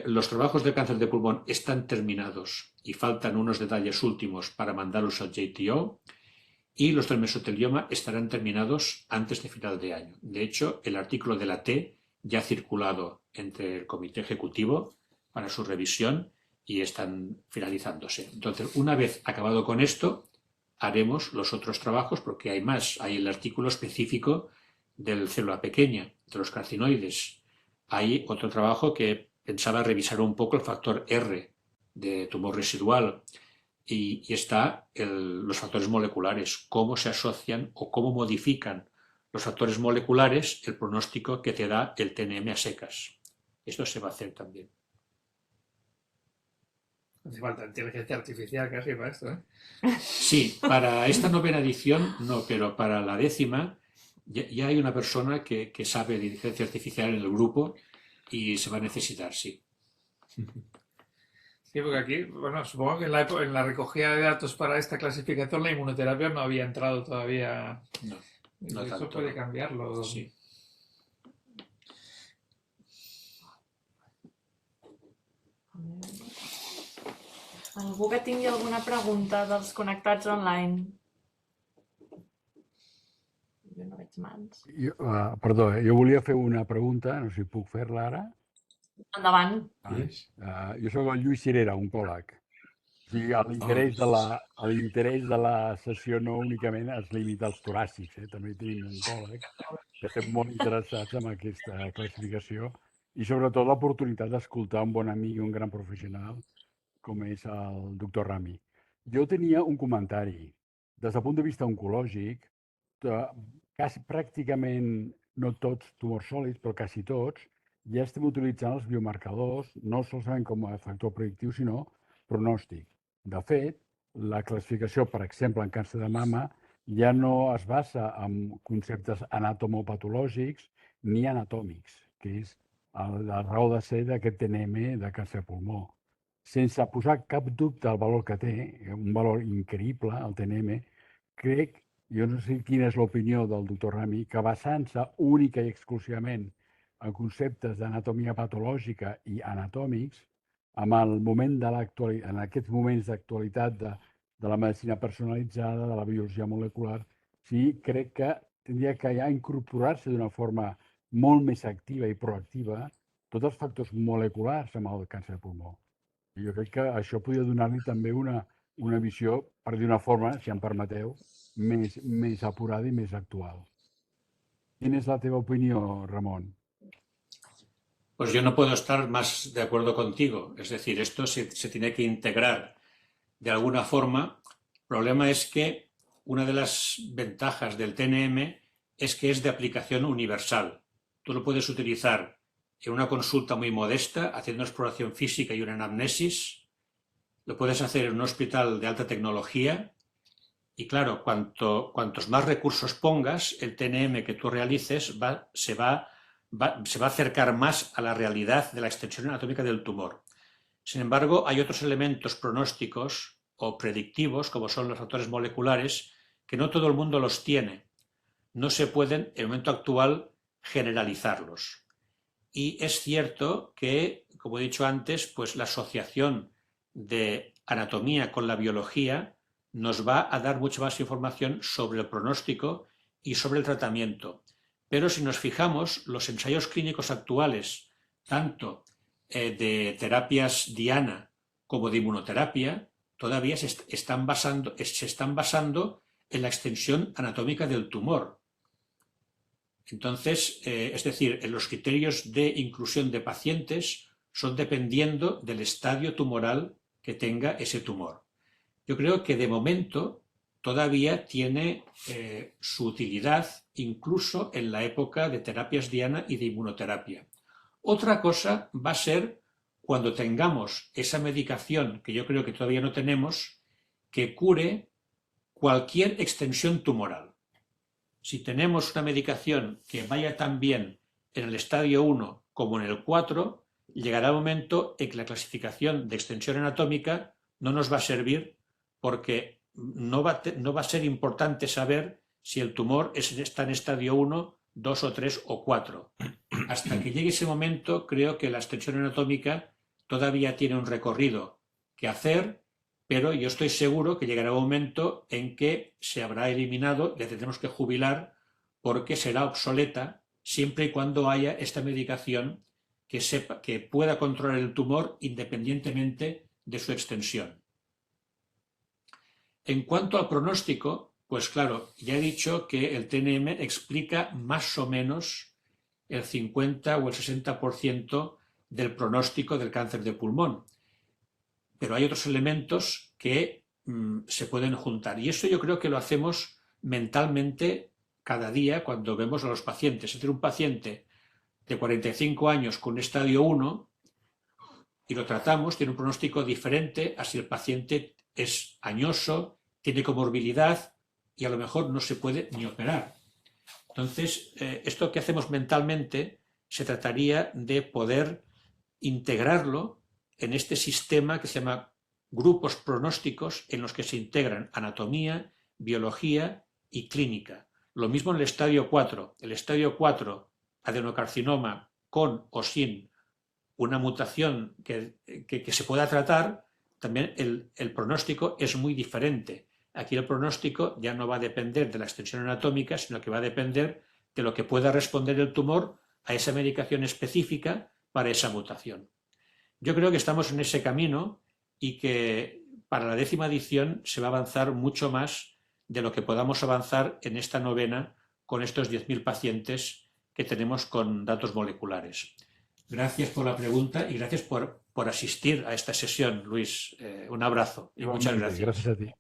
Los trabajos de cáncer de pulmón están terminados y faltan unos detalles últimos para mandarlos al JTO. Y los del mesotelioma estarán terminados antes de final de año. De hecho, el artículo de la T ya ha circulado entre el comité ejecutivo para su revisión y están finalizándose. Entonces, una vez acabado con esto, haremos los otros trabajos porque hay más. Hay el artículo específico del célula pequeña, de los carcinoides. Hay otro trabajo que pensaba revisar un poco el factor R de tumor residual. Y está los factores moleculares, cómo se asocian o cómo modifican los factores moleculares el pronóstico que te da el TNM a secas. Esto se va a hacer también. Hace falta inteligencia artificial casi para esto, ¿eh? Sí, para esta 9ª edición no, pero para la 10ª ya hay una persona que sabe de inteligencia artificial en el grupo y se va a necesitar, sí. Sí, porque aquí, bueno, supongo que en la recogida de datos para esta clasificación la inmunoterapia no había entrado todavía. No Eso tanto, puede no. cambiarlo. Sí. Algú que tingui alguna pregunta dels connectats online? Jo no veig mans. Perdó, jo volia fer una pregunta, no sé si puc fer-la ara. Endavant. Jo sóc el Lluís Cirera, oncòleg. O sigui, l'interès de la sessió no únicament es limita als toràcics, també tenim oncòlegs que estem molt interessats en aquesta classificació i sobretot l'oportunitat d'escoltar un bon amic i un gran professional com és el doctor Rami. Jo tenia un comentari. Des del punt de vista oncològic, quasi pràcticament no tots tumors sòlids, però quasi tots, ja estem utilitzant els biomarcadors, no solament com a factor predictiu, sinó pronòstic. De fet, la classificació, per exemple, en càncer de mama, ja no es basa en conceptes anatomopatològics ni anatòmics, que és la raó de ser d'aquest TNM de càncer de pulmó. Sense posar cap dubte al valor que té, un valor increïble, el TNM, crec, jo no sé quina és l'opinió del doctor Rami, que basant-se única i exclusivament en conceptes d'anatomia patològica i anatòmics, en aquests moments d'actualitat de la medicina personalitzada, de la biologia molecular, sí, crec que hauria que ja incorporar-se d'una forma molt més activa i proactiva tots els factors moleculars amb el càncer de pulmó. I jo crec que això podria donar-li també una visió, per dir una forma, si em permeteu, més apurada i més actual. Quina és la teva opinió, Ramon? Pues yo no puedo estar más de acuerdo contigo. Es decir, esto se tiene que integrar de alguna forma. El problema es que una de las ventajas del TNM es que es de aplicación universal. Tú lo puedes utilizar en una consulta muy modesta, haciendo una exploración física y una anamnesis. Lo puedes hacer en un hospital de alta tecnología. Y claro, cuantos más recursos pongas, el TNM que tú realices se va a acercar más a la realidad de la extensión anatómica del tumor. Sin embargo, hay otros elementos pronósticos o predictivos, como son los factores moleculares, que no todo el mundo los tiene. No se pueden, en el momento actual, generalizarlos. Y es cierto que, como he dicho antes, pues la asociación de anatomía con la biología nos va a dar mucha más información sobre el pronóstico y sobre el tratamiento. Pero si nos fijamos, los ensayos clínicos actuales, tanto de terapias diana como de inmunoterapia, todavía se están basando en la extensión anatómica del tumor. Entonces, es decir, los criterios de inclusión de pacientes son dependiendo del estadio tumoral que tenga ese tumor. Yo creo que de momento todavía tiene su utilidad incluso en la época de terapias diana y de inmunoterapia. Otra cosa va a ser cuando tengamos esa medicación, que yo creo que todavía no tenemos, que cure cualquier extensión tumoral. Si tenemos una medicación que vaya tan bien en el estadio 1 como en el 4, llegará el momento en que la clasificación de extensión anatómica no nos va a servir porque no va a ser importante saber si el tumor está en estadio 1, 2 o 3 o 4. Hasta que llegue ese momento, creo que la extensión anatómica todavía tiene un recorrido que hacer, pero yo estoy seguro que llegará un momento en que se habrá eliminado, le tendremos que jubilar porque será obsoleta siempre y cuando haya esta medicación que pueda controlar el tumor independientemente de su extensión. En cuanto al pronóstico, pues claro, ya he dicho que el TNM explica más o menos el 50 o el 60% del pronóstico del cáncer de pulmón. Pero hay otros elementos que se pueden juntar. Y eso yo creo que lo hacemos mentalmente cada día cuando vemos a los pacientes. Es decir, un paciente de 45 años con estadio 1 y lo tratamos, tiene un pronóstico diferente a si el paciente es añoso, tiene comorbilidad y a lo mejor no se puede ni operar. Entonces, esto que hacemos mentalmente se trataría de poder integrarlo en este sistema que se llama grupos pronósticos en los que se integran anatomía, biología y clínica. Lo mismo en el estadio 4. El estadio 4, adenocarcinoma con o sin una mutación que se pueda tratar, también el pronóstico es muy diferente. Aquí el pronóstico ya no va a depender de la extensión anatómica, sino que va a depender de lo que pueda responder el tumor a esa medicación específica para esa mutación. Yo creo que estamos en ese camino y que para la 10ª edición se va a avanzar mucho más de lo que podamos avanzar en esta novena con estos 10.000 pacientes que tenemos con datos moleculares. Gracias por la pregunta y gracias por asistir a esta sesión, Luis. Un abrazo y muchas gracias. Gracias a ti.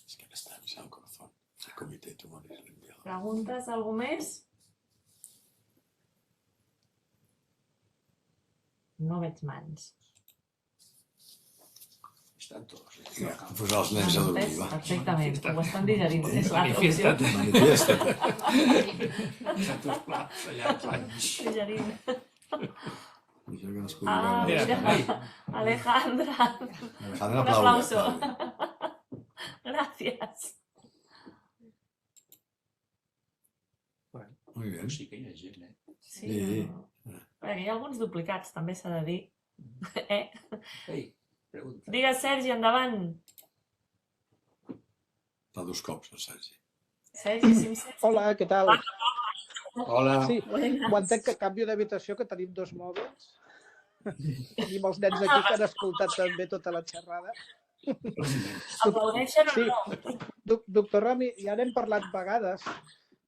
Es que me está avisando corazón. El Comitè de Tumores l'he enviado. Preguntes, algú més? No veig mans. Están todos. Vinga, posar els nens a dormir, va. Perfectament, ho estan digerint. És l'altra opció. Manifiéstate. Manifiesta't. Deixa tus plats allà plans. Digerint. Això que no es pugui Ah, veure. mira, Alejandra. Alejandra, Un aplauso. aplaude. Gràcies. Muy bien. Sí que hi ha gent, Sí. Sí. Perquè hi ha alguns duplicats, també s'ha de dir. Ei, pregunta. Digues, Sergi, endavant. Fa 2 cops, el Sergi. Sergi, Simpson. Hola, què tal? Hola. Sí, ho entenc que canvio d'habitació, que tenim 2 mòbils. Tenim els nens aquí que han escoltat també tota la xerrada. Aplaudeixen o Sí. no? Doctor Rami, ja n'hem parlat vegades,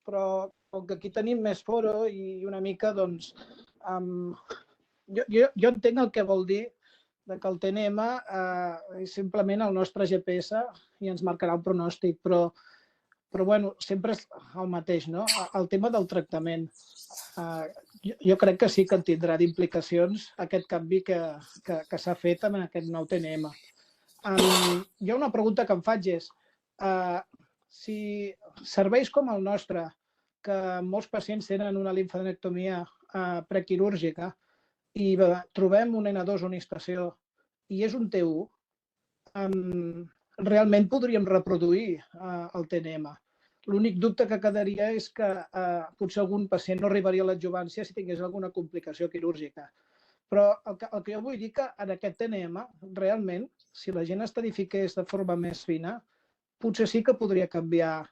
però com que aquí tenim més foro i una mica, doncs, jo entenc el que vol dir que el TNM és simplement el nostre GPS i ens marcarà un pronòstic, però bueno, sempre és el mateix, no? El tema del tractament. Jo crec que sí que en tindrà d'implicacions aquest canvi que s'ha fet amb aquest nou TNM. Hi ha una pregunta que em faig és, si serveis com el nostre, que molts pacients tenen una limfadenectomia prequirúrgica i trobem un N2 o una estació i és un T1, realment podríem reproduir el TNM. L'únic dubte que quedaria és que potser algun pacient no arribaria a l'adjuvància si tingués alguna complicació quirúrgica. Però el que jo vull dir que en aquest TNM, realment, si la gent estadifiqués de forma més fina, potser sí que podria canviar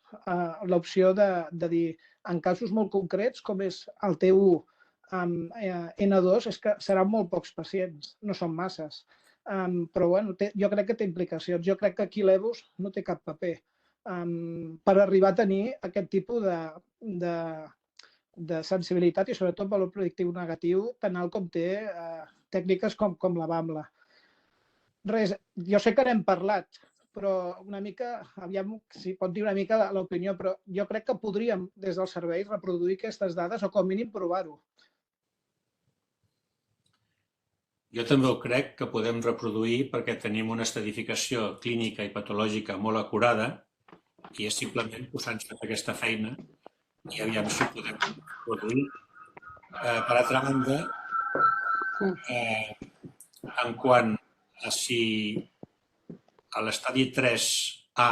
l'opció de dir, en casos molt concrets, com és el T1 amb N2, és que seran molt pocs pacients, no són masses. Però bueno, jo crec que té implicacions. Jo crec que aquí l'EBUS no té cap paper per arribar a tenir aquest tipus de sensibilitat i sobretot valor predictiu negatiu tan alt com té tècniques com la BAMLA. Res, jo sé que n'hem parlat, però una mica, aviam si pot dir una mica l'opinió, però jo crec que podríem des del servei reproduir aquestes dades o com a mínim provar-ho. Jo també ho crec que podem reproduir perquè tenim una estadificació clínica i patològica molt acurada i és simplement posar-nos aquesta feina i aviam si ho podem reproduir. Per altra banda, en quant si a l'estadi 3A,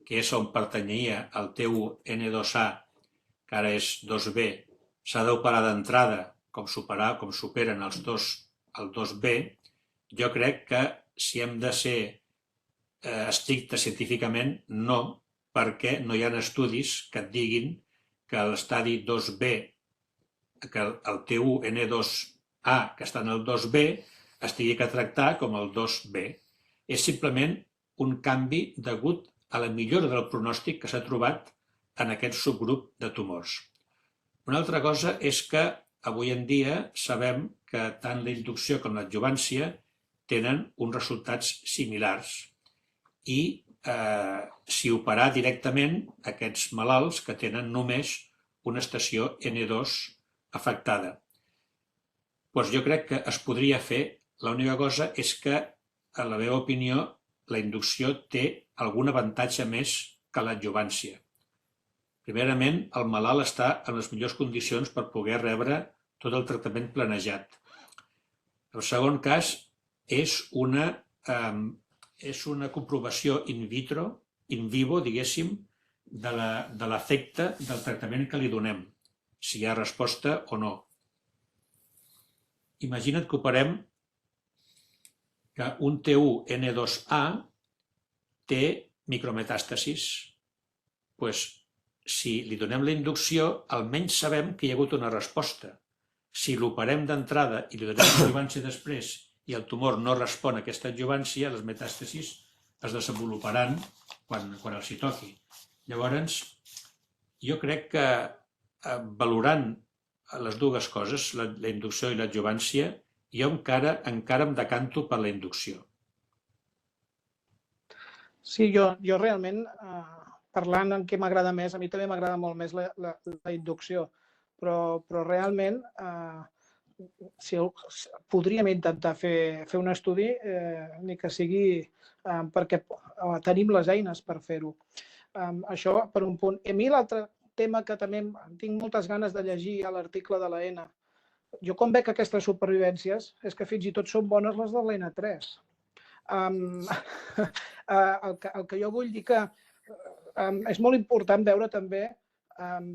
que és on pertanyia el T1N2A, que ara és 2B, s'ha d'operar d'entrada, com superen el 2B, jo crec que si hem de ser estrictes científicament, no, perquè no hi ha estudis que et diguin que l'estadi 2B, que el T1N2A, que està en el 2B, estigui que tractar com el 2B. És simplement un canvi degut a la millora del pronòstic que s'ha trobat en aquest subgrup de tumors. Una altra cosa és que avui en dia sabem que tant la inducció com l'adjuvància tenen uns resultats similars i s'hi operar directament aquests malalts que tenen només una estació N2 afectada. Doncs jo crec que es podria fer. L'única cosa és que, a la meva opinió, la inducció té algun avantatge més que l'adjuvància. Primerament, el malalt està en les millors condicions per poder rebre tot el tractament planejat. El segon cas és una comprovació in vitro, in vivo, diguéssim, de l'efecte del tractament que li donem, si hi ha resposta o no. Imagina't que operem que un T1N2A té micrometàstasis. Doncs, si li donem la inducció, almenys sabem que hi ha hagut una resposta. Si l'operem d'entrada i li donem adjuvància després i el tumor no respon a aquesta adjuvància, les metàstasis es desenvoluparan quan els hi toqui. Llavors, jo crec que valorant les dues coses, la inducció i l'adjuvància, jo encara em decanto per la inducció. Sí, jo realment, parlant en què m'agrada més, a mi també m'agrada molt més la inducció, però realment podríem intentar fer un estudi, ni que sigui perquè tenim les eines per fer-ho. Això per un punt. I a mi l'altre tema que també tinc moltes ganes de llegir a l'article de l'ENA. Jo quan veig aquestes supervivències és que fins i tot són bones les de l'N3. El que jo vull dir que és molt important veure també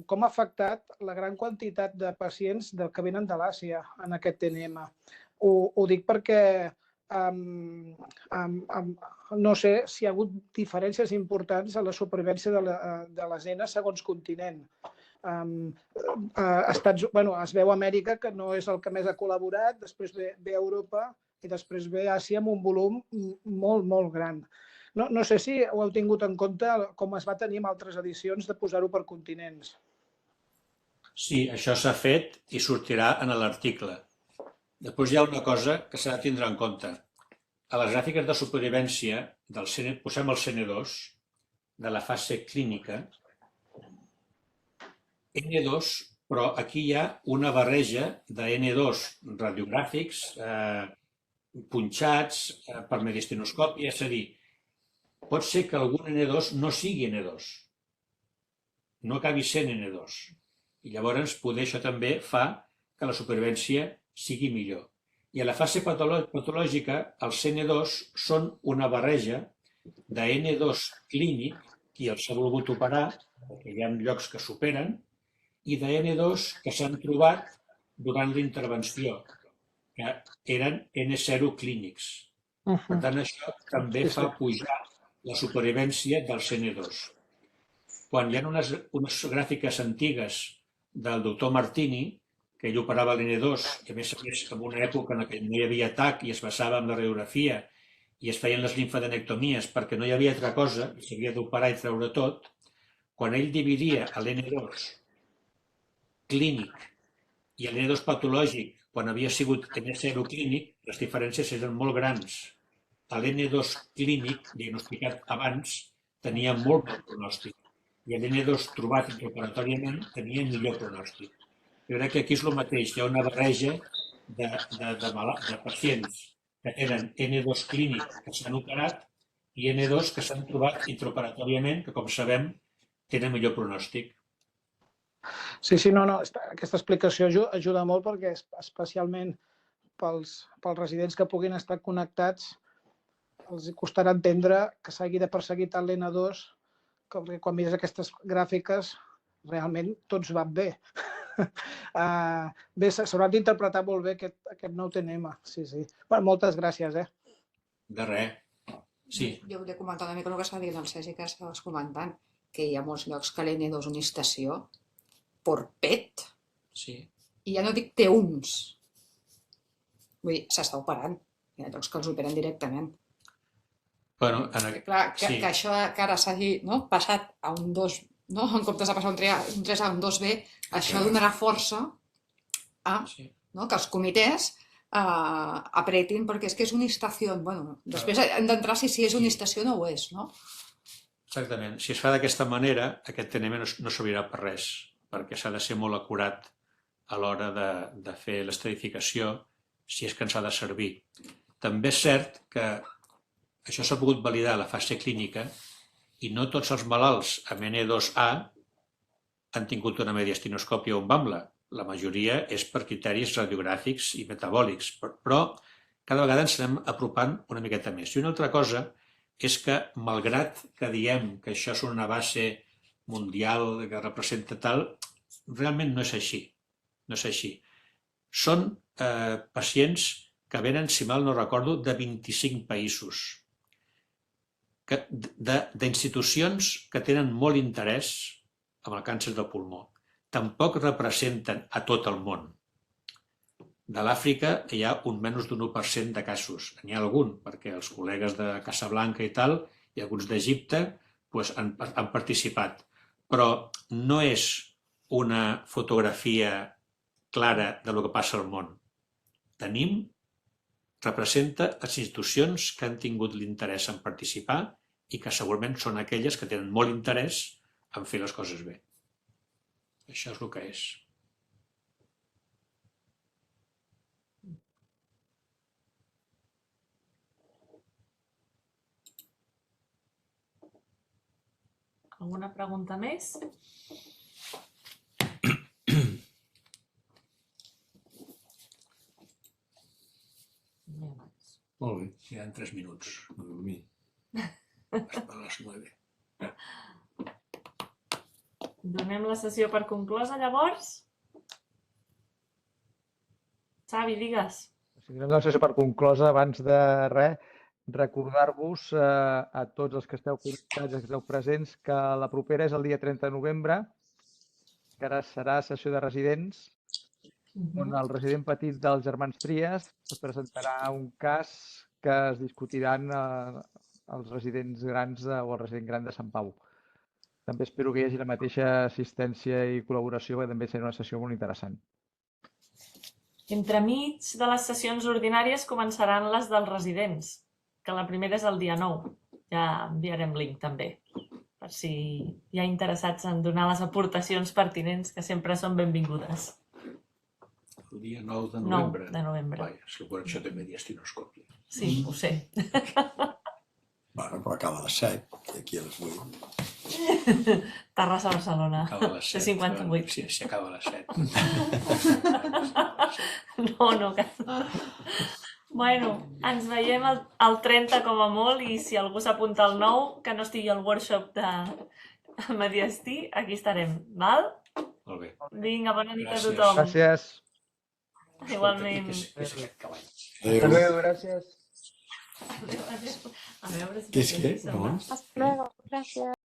com ha afectat la gran quantitat de pacients que venen de l'Àsia en aquest TNM. Ho dic perquè no sé si hi ha hagut diferències importants a la supervivència de les nenes segons continent. Es veu a Amèrica, que no és el que més ha col·laborat, després ve Europa i després ve Àsia amb un volum molt, molt gran. No sé si ho heu tingut en compte, com es va tenir en altres edicions, de posar-ho per continents. Sí, això s'ha fet i sortirà en l'article. Després hi ha una cosa que s'ha de tindre en compte. A les gràfiques de supervivència, posem el CN2, de la fase clínica, N2, però aquí hi ha una barreja de N2 radiogràfics, punxats per mediastinoscòpia, és a dir, pot ser que algun N2 no sigui N2, no acabi sent N2. I llavors poder això també fa que la supervivència sigui millor. I a la fase patològica, els N2 són una barreja de N2 clínic, qui els ha volgut operar, perquè hi ha llocs que superen, i de N2 que s'han trobat durant la intervenció, que eren N0 clínics. Per tant, això també fa pujar la supervivència dels N2. Quan hi ha unes gràfiques antigues del doctor Martini, que ell operava l'N2, i a més en una època en què no hi havia TAC i es basava en la radiografia i es feien les limfadenectomies perquè no hi havia altra cosa i s'havia d'operar i treure tot, quan ell dividia l'N2 clínic i l'N2 patològic, quan havia sigut N0 clínic, les diferències eren molt grans. L'N2 clínic, diagnosticat abans, tenia molt bon pronòstic i l'N2 trobat intraoperatòriament tenia millor pronòstic. Jo crec que aquí és el mateix, hi ha una barreja de pacients que tenen N2 clínic que s'han operat i N2 que s'han trobat intraoperatòriament, que com sabem tenen millor pronòstic. Sí, aquesta explicació ajuda molt perquè especialment pels residents que puguin estar connectats els costarà entendre que s'hagi de perseguir tant l'N2 que quan mires aquestes gràfiques realment tots van bé. Bé, s'haurà d'interpretar molt bé aquest nou TNM. Sí. Moltes gràcies. De res. Sí. Jo volia comentar una mica el que estava dient el Sergi, que estaves comentant, que hi ha molts llocs que l'N2 és una estació por pet, Sí. i ja no dic T1s. Vull dir, s'està operant. Hi ha llocs que els operen directament. Bueno, Clar, que sí. això que ara s'hagi passat a un 2, en comptes de passar un 3A a un 2B, això donarà força a Sí. que els comitès apretin, perquè és que és una estació. Bueno, després hem d'entrar si és una estació o no ho és, no? Exactament. Si es fa d'aquesta manera, aquest TNM no servirà per res, perquè s'ha de ser molt acurat a l'hora de fer l'estratificació, si és que ens ha de servir. També és cert que això s'ha pogut validar a la fase clínica i no tots els malalts amb N2A han tingut una mediastinoscòpia o un BAMLA. La majoria és per criteris radiogràfics i metabòlics, però cada vegada ens anem apropant una miqueta més. I una altra cosa és que, malgrat que diem que això és una base mundial que representa tal, realment no és així. No és així. Són pacients que venen, si mal no recordo, de 25 països, d'institucions que tenen molt interès en el càncer de pulmó. Tampoc representen a tot el món. De l'Àfrica hi ha un menys d'un 1% de casos. N'hi ha algun, perquè els col·legues de Casablanca i tal, i alguns d'Egipte, han participat. Però no és una fotografia clara del que passa al món. Representa les institucions que han tingut l'interès en participar i que segurament són aquelles que tenen molt interès en fer les coses bé. Això és el que és. Alguna pregunta més? Molt bé. Queden 3 minuts. A dormir. A les 9. Donem la sessió per conclosa, llavors? Xavi, digues. Si donem la sessió per conclosa, abans de res, recordar-vos a tots els que esteu connectats, els que esteu presents, que la propera és el dia 30 de novembre, que ara serà sessió de residents, on el resident petit dels germans Trias es presentarà un cas que es discutiran els residents grans o el resident gran de Sant Pau. També espero que hi hagi la mateixa assistència i col·laboració, que també serà una sessió molt interessant. Entremig de les sessions ordinàries començaran les dels residents, que la primera és el dia 9. Ja enviarem link també, per si hi ha interessats en donar les aportacions pertinents, que sempre són benvingudes. El dia 9 de novembre. 9 de novembre. Vaja, suposo que això també diastinoscòpia. Sí, ho sé. Bueno, però acaba a les 7, i aquí a les 8. Terrassa Barcelona. Acaba a les 7. 58. Sí, si acaba a les 7. No. Bueno, ens veiem el 30 com a molt, i si algú s'apunta al 9, que no estigui al workshop de mediastí, aquí estarem, val? Molt bé. Vinga, bona nit a Gràcies. tothom. Gràcies. Igualment. Què és aquest cavall? Adéu. Gràcies. A veure si... Què és què? sembla. No? Hasta luego, gracias.